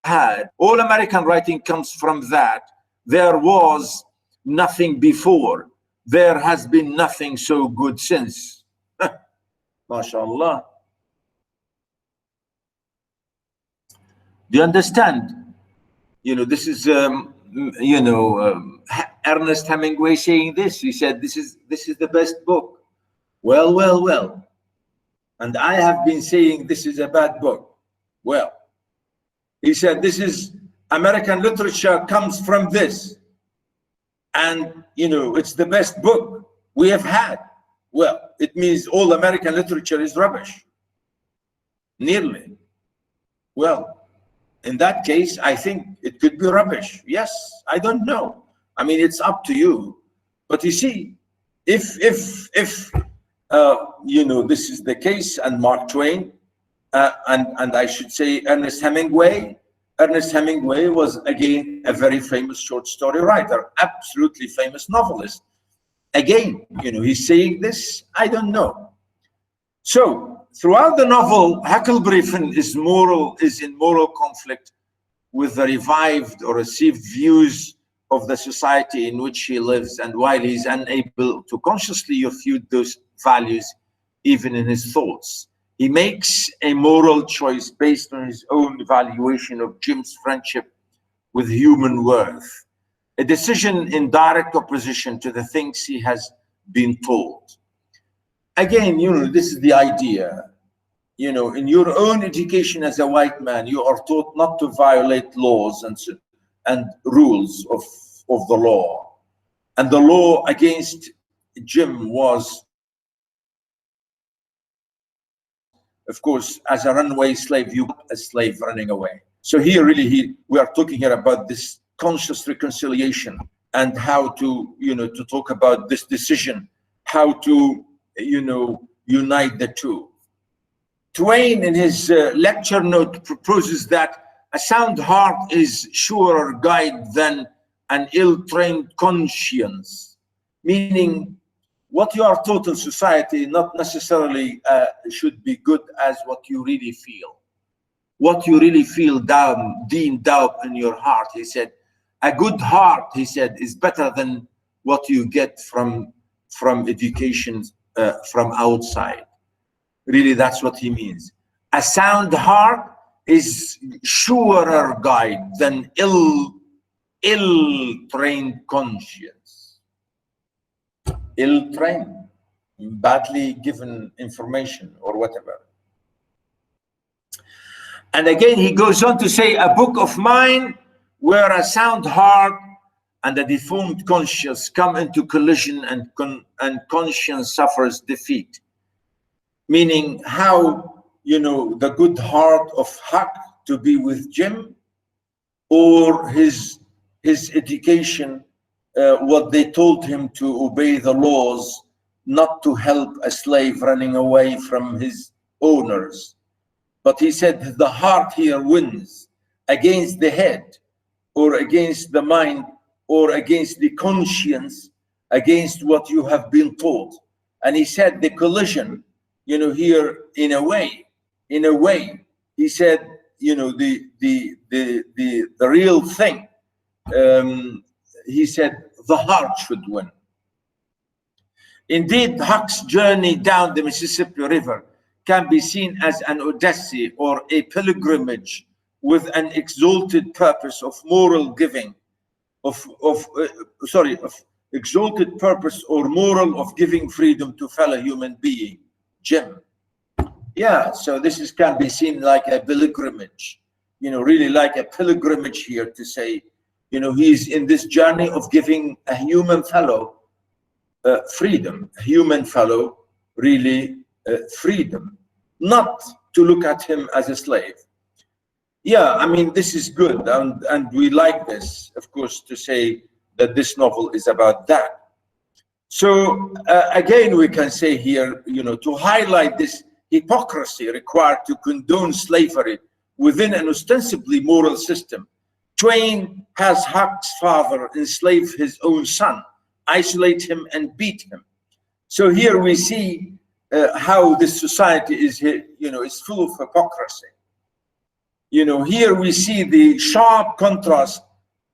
had. All American writing comes from that. There was nothing before. There has been nothing so good since. MashaAllah. Do you understand? You know, this is, you know, Ernest Hemingway saying this. He said, this is the best book. Well. And I have been saying this is a bad book. Well, he said, this is American literature comes from this. And, you know, it's the best book we have had. Well, it means all American literature is rubbish. Nearly. Well, in that case, I think it could be rubbish. Yes, I don't know. I mean, it's up to you. But you see, if you know, this is the case, and Mark Twain, and I should say Ernest Hemingway. Ernest Hemingway was, again, a very famous short story writer, absolutely famous novelist. Again, you know, he's saying this, I don't know. So, throughout the novel, Huckleberry Finn is in moral conflict with the revived or received views of the society in which he lives, and while he's unable to consciously refute those values, even in his thoughts, he makes a moral choice based on his own evaluation of Jim's friendship with human worth, a decision in direct opposition to the things he has been told. Again, you know, this is the idea. You know, in your own education as a white man, you are taught not to violate laws and rules of the law. And the law against Jim was, of course, as a runaway slave, you a slave running away. So here, really, we are talking here about this conscious reconciliation and how to, you know, to talk about this decision, how to, you know, unite the two. Twain, in his lecture note, proposes that a sound heart is surer guide than an ill-trained conscience, meaning what you are taught in society not necessarily should be good as what you really feel. What you really feel down, deep down in your heart. He said, a good heart, he said, is better than what you get from education from outside. Really, that's what he means. A sound heart is surer guide than ill-trained conscience. Ill-trained, badly given information or whatever. And again, he goes on to say, a book of mine where a sound heart and a deformed conscience come into collision and conscience suffers defeat. Meaning how, you know, the good heart of Huck to be with Jim, or his education, what they told him to obey the laws, not to help a slave running away from his owners. But he said the heart here wins against the head, or against the mind, or against the conscience, against what you have been taught. And he said the collision, you know, here in a way, he said, you know, the real thing. He said the heart should win. Indeed, Huck's journey down the Mississippi River can be seen as an odyssey or a pilgrimage with an exalted purpose of moral giving, of exalted purpose or moral of giving freedom to fellow human being, Jim. Yeah, so this can be seen like a pilgrimage, you know, really like a pilgrimage here to say, you know, he's in this journey of giving a human fellow freedom, a human fellow really freedom, not to look at him as a slave. Yeah, I mean, this is good, and we like this, of course, to say that this novel is about that. So again, we can say here, you know, to highlight this hypocrisy required to condone slavery within an ostensibly moral system, Twain has Huck's father enslave his own son, isolate him and beat him. So here we see how this society is, you know, is full of hypocrisy. You know, here we see the sharp contrast.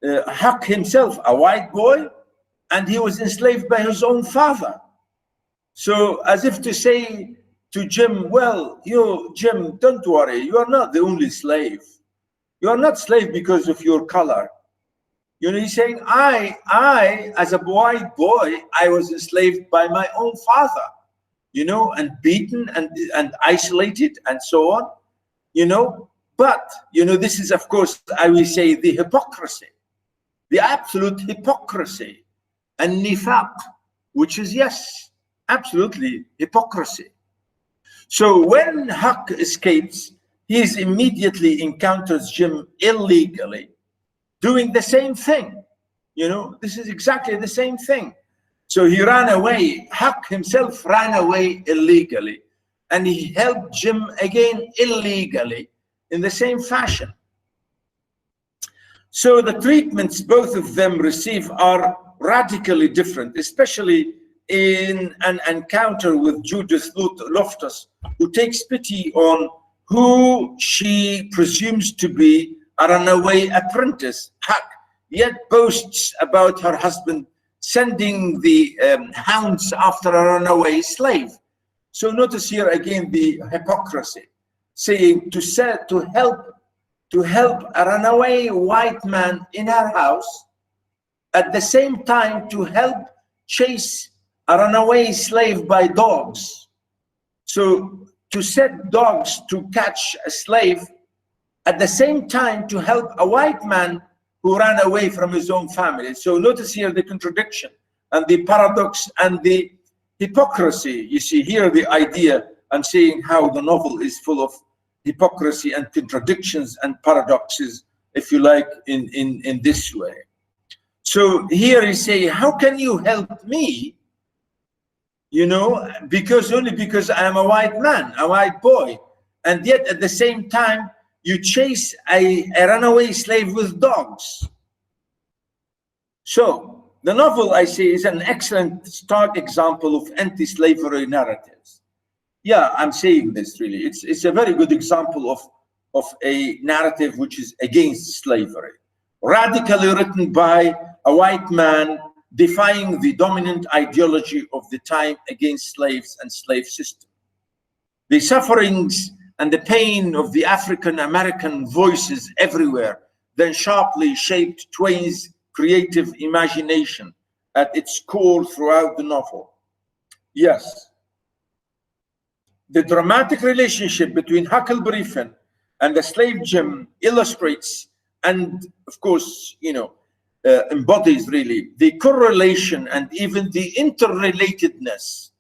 Huck himself, a white boy, and he was enslaved by his own father. So as if to say to Jim, well, you, Jim, don't worry, you are not the only slave. You are not slave because of your color. You know, he's saying, I, as a white boy, I was enslaved by my own father, you know, and beaten and isolated and so on, you know. But, you know, this is, of course, I will say the hypocrisy, the absolute hypocrisy, and nifaq, which is, yes, absolutely hypocrisy. So when Huck escapes, he immediately encounters Jim illegally, doing the same thing. You know, this is exactly the same thing. So he ran away. Huck himself ran away illegally, and he helped Jim again illegally in the same fashion. So the treatments both of them receive are radically different, especially in an encounter with Judith Loftus, who takes pity on who she presumes to be a runaway apprentice, Huck, yet boasts about her husband sending the hounds after a runaway slave. So notice here again the hypocrisy, saying to help a runaway white man in her house, at the same time to help chase a runaway slave by dogs. So to set dogs to catch a slave, at the same time to help a white man who ran away from his own family. So notice here the contradiction and the paradox and the hypocrisy. You see here the idea, I'm saying how the novel is full of hypocrisy and contradictions and paradoxes, if you like, in this way. So here you say, how can you help me? You know, only because I am a white man, a white boy, and yet at the same time you chase a runaway slave with dogs. So The novel, I say, is an excellent stark example of anti-slavery narratives. Yeah, I'm saying this really. It's a very good example of a narrative which is against slavery, radically written by a white man defying the dominant ideology of the time against slaves and slave system. The sufferings and the pain of the African American voices everywhere then sharply shaped Twain's creative imagination at its core throughout the novel. Yes, the dramatic relationship between Huckleberry Finn and the slave Jim illustrates and, of course, embodies really the correlation and even the interrelatedness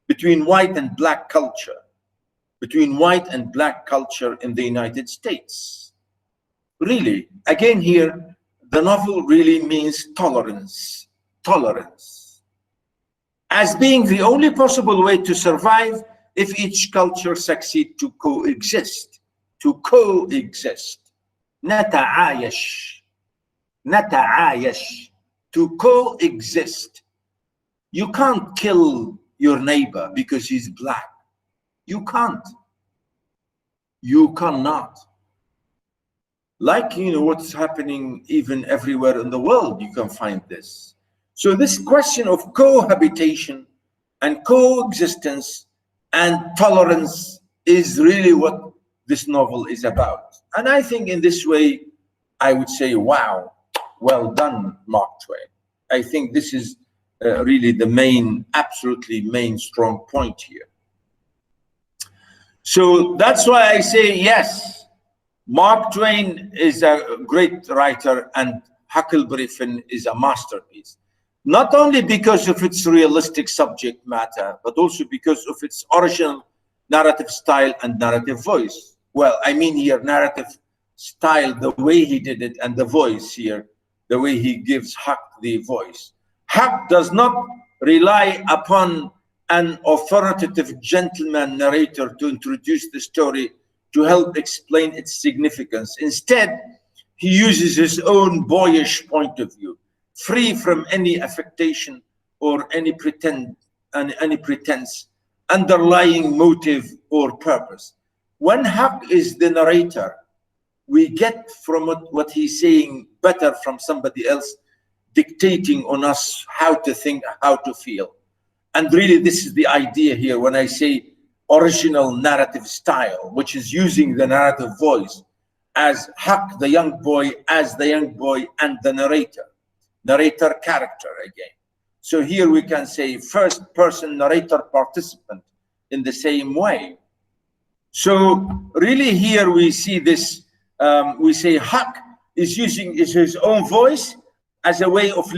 between white and black culture, in the United States. Really, again here, the novel really means tolerance as being the only possible way to survive if each culture succeeds to coexist. نتعايش, to coexist. You can't kill your neighbor because he's black. You cannot. Like, what's happening even everywhere in the world, you can find this. So this question of cohabitation and coexistence and tolerance is really what this novel is about. And I think in this way, I would say, wow, well done, Mark Twain. I think this is really the absolutely main strong point here. So that's why I say, yes, Mark Twain is a great writer and Huckleberry Finn is a masterpiece. Not only because of its realistic subject matter, but also because of its original narrative style and narrative voice. Well, I mean here narrative style, the way he did it, and the voice here, the way he gives Huck the voice. Huck does not rely upon an authoritative gentleman narrator to introduce the story to help explain its significance. Instead, he uses his own boyish point of view, free from any affectation or any pretense, underlying motive or purpose. When Huck is the narrator, we get from what he's saying better from somebody else dictating on us how to think, how to feel. And really, this is the idea here when I say original narrative style, which is using the narrative voice as Huck, the young boy, and the narrator character again. So here we can say first person narrator participant in the same way. So really here we see this, we say Huck is using his own voice as a way of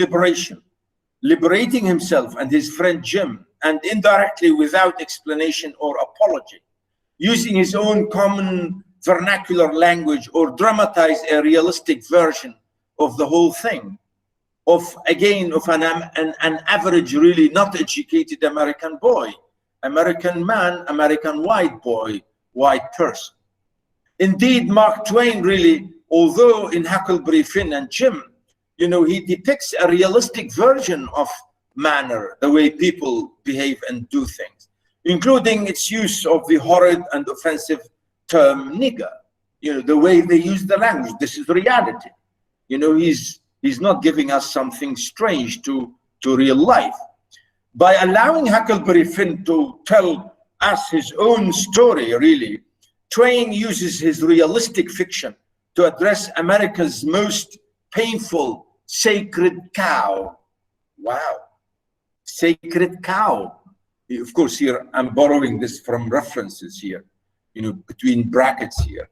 liberating himself and his friend Jim, and indirectly without explanation or apology, using his own common vernacular language or dramatize a realistic version of the whole thing, of an average, really not educated American boy, American man, American white boy, white person. Indeed, Mark Twain really, although in Huckleberry Finn and Jim, he depicts a realistic version of manner, the way people behave and do things, including its use of the horrid and offensive term nigger, the way they use the language. This is reality. He's not giving us something strange to real life. By allowing Huckleberry Finn to tell us his own story, really, Twain uses his realistic fiction to address America's most painful sacred cow. Wow. Sacred cow. Of course, here I'm borrowing this from references here, between brackets here,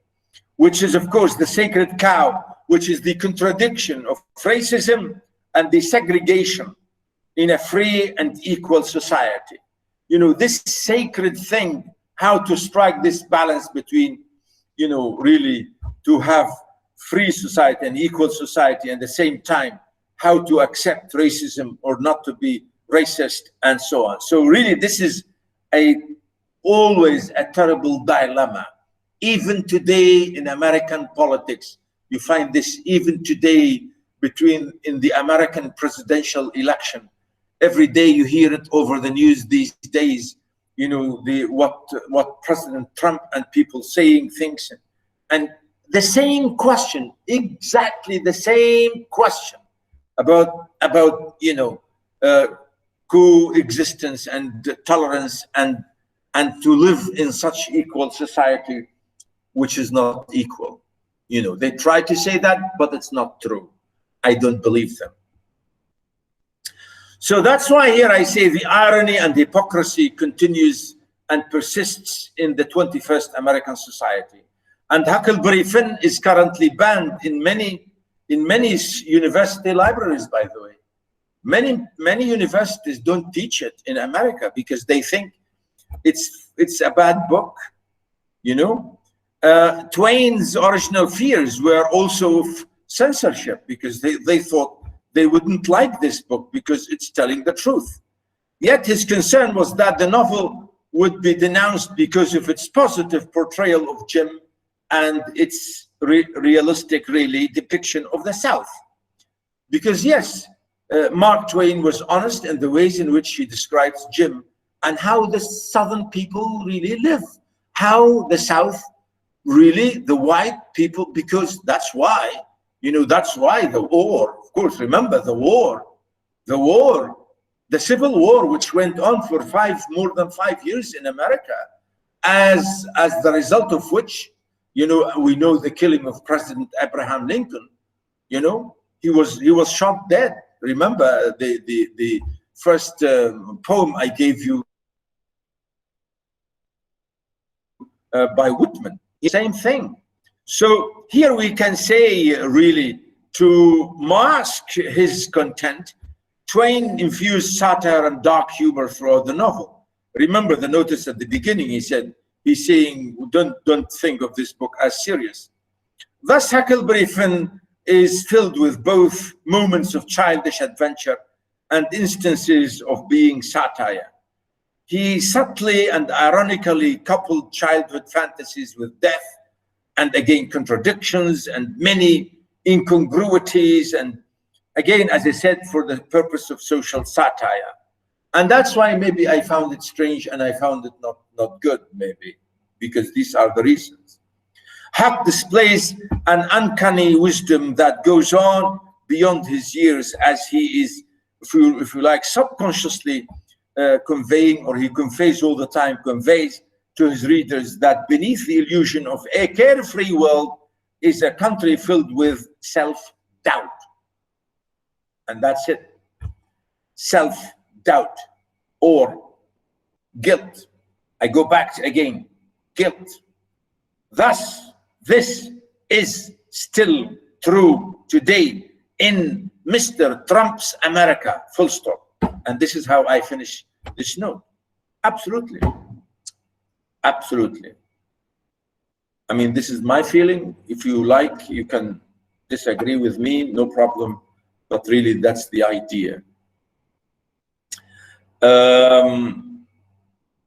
which is, of course, the sacred cow, which is the contradiction of racism and the segregation in a free and equal society. This sacred thing, how to strike this balance between, really to have free society and equal society, and at the same time, how to accept racism or not to be racist and so on. So really, this is always a terrible dilemma. Even today in American politics, you find this even today in the American presidential election. Every day you hear it over the news these days, you know, what President Trump and people saying things, and the same question, exactly the same question about you know, coexistence and tolerance and to live in such equal society, which is not equal. You know, they try to say that, but it's not true. I don't believe them. So that's why here I say the irony and hypocrisy continues and persists in the 21st American society. And Huckleberry Finn is currently banned in many university libraries, by the way. Many universities don't teach it in America because they think it's a bad book, you know. Twain's original fears were also censorship because they thought they wouldn't like this book because it's telling the truth. Yet his concern was that the novel would be denounced because of its positive portrayal of Jim and its realistic, really, depiction of the South. Because yes, Mark Twain was honest in the ways in which he describes Jim and how the Southern people really live, how the South really, the white people, because that's why, you know, that's why the war, of course, remember the war, the Civil War, which went on for more than 5 years in America, as the result of which, you know, we know the killing of President Abraham Lincoln. You know, he was shot dead. Remember the first poem I gave you by Whitman. Same thing. So here we can say, really, to mask his content, Twain infused satire and dark humor throughout the novel. Remember the notice at the beginning, he said, he's saying, don't think of this book as serious. Thus, Huckleberry Finn is filled with both moments of childish adventure and instances of being satire. He subtly and ironically coupled childhood fantasies with death, and again, contradictions and many incongruities, and again, as I said, for the purpose of social satire. And that's why maybe I found it strange and I found it not good, maybe, because these are the reasons. Huck displays an uncanny wisdom that goes on beyond his years, as he is, if you like, subconsciously conveying, or he conveys all the time, conveys to his readers that beneath the illusion of a carefree world is a country filled with self-doubt. And that's it. Self-doubt or guilt. I go back again, guilt. Thus, this is still true today in Mr. Trump's America, full stop. And this is how I finish this note. Absolutely. Absolutely. I mean, this is my feeling. If you like, you can disagree with me, no problem. But really, that's the idea.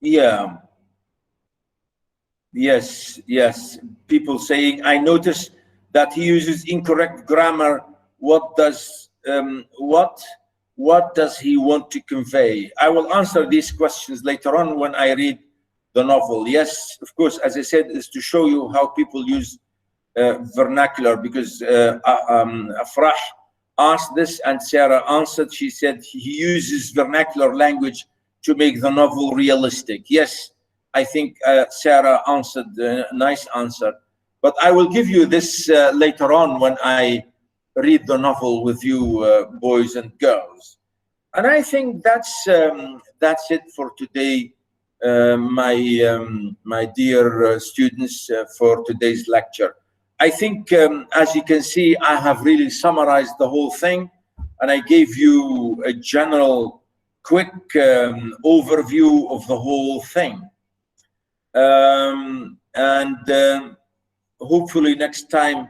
Yeah. Yes. People saying, I notice that he uses incorrect grammar. What does he want to convey? I will answer these questions later on when I read the novel. Yes, of course, as I said, is to show you how people use vernacular, because Afrah asked this and Sarah answered. She said he uses vernacular language to make the novel realistic. Yes, I think Sarah answered a nice answer, but I will give you this later on when I read the novel with you, boys and girls. And I think that's it for today, my dear students, for today's lecture. I think, as you can see, I have really summarized the whole thing, and I gave you a general, quick overview of the whole thing. Hopefully next time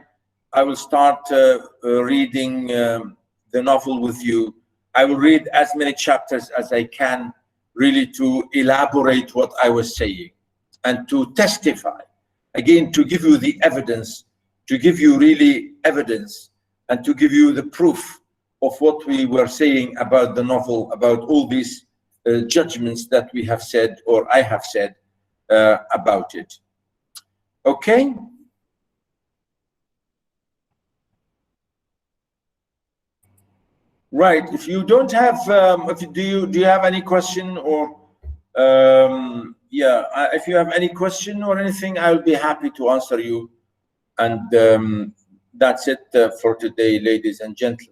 I will start reading the novel with you. I will read as many chapters as I can, really to elaborate what I was saying and to testify, again, to give you the evidence, to give you really evidence and to give you the proof of what we were saying about the novel, about all these judgments that we have said, or I have said about it. Okay? Right. If you don't have, do you have any question, or yeah, if you have any question or anything, I'll be happy to answer you. And that's it for today, ladies and gentlemen.